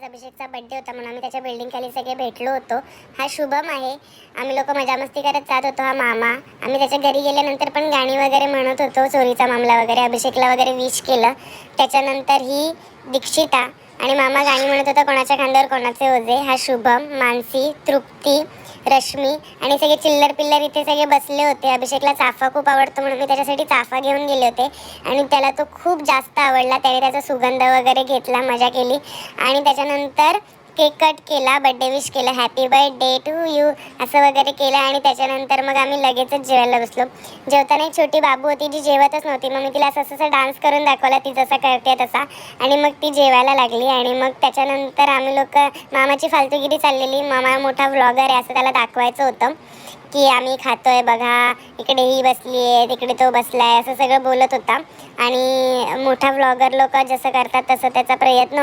अभिषेकचा birthday होता म्हणून आम्ही त्याच्या बिल्डिंग खाली सगळे भेटलो होतो. हा शुभम आहे. आम्ही लोक मजा मस्ती करत जात होतो. हा मामा. आम्ही त्याच्या घरी गेल्यानंतर पण गाणी वगैरे म्हणत होतो, चोरीचा मामला वगैरे. अभिषेकला वगैरे विश केलं. त्याच्यानंतर ही दीक्षिता आणि मामा गाणी म्हणत होता, कोणाच्या खांद्यावर कोणाचे ओझे. हा शुभम, मानसी, तृप्ती, रश्मी आणि सगळे चिल्लर पिल्लर इथे सगळे बसले होते. अभिषेकला चाफा खूप आवडतो म्हणून मी त्याच्यासाठी चाफा घेऊन गेले होते आणि त्याला तो खूप जास्त आवडला. त्याने त्याचा सुगंध वगैरे घेतला, मजा केली आणि त्याच्यानंतर केक कट केला, बड्डे विश केलं, हॅपी बर्थडे टू यू असं वगैरे केलं आणि त्याच्यानंतर मग आम्ही लगेचच जेवायला बसलो. जेवताना एक छोटी बाबू होती जी जेवतच नव्हती. मग मी तिला असं असं डान्स करून दाखवला, ती जसा करते तसा, आणि मग ती जेवायला लागली. आणि मग त्याच्यानंतर आम्ही लोक, मामाची फालतूगिरी चाललेली. मामा मोठा व्लॉगर आहे असं त्याला दाखवायचं होतं की आम्ही खातोय बघा, इकडे ही बसली आहे, तिकडे तो बसलाय, असं सगळं बोलत होता. आणि मोठा व्लॉगर लोक जसं करतात तसं त्याचा प्रयत्न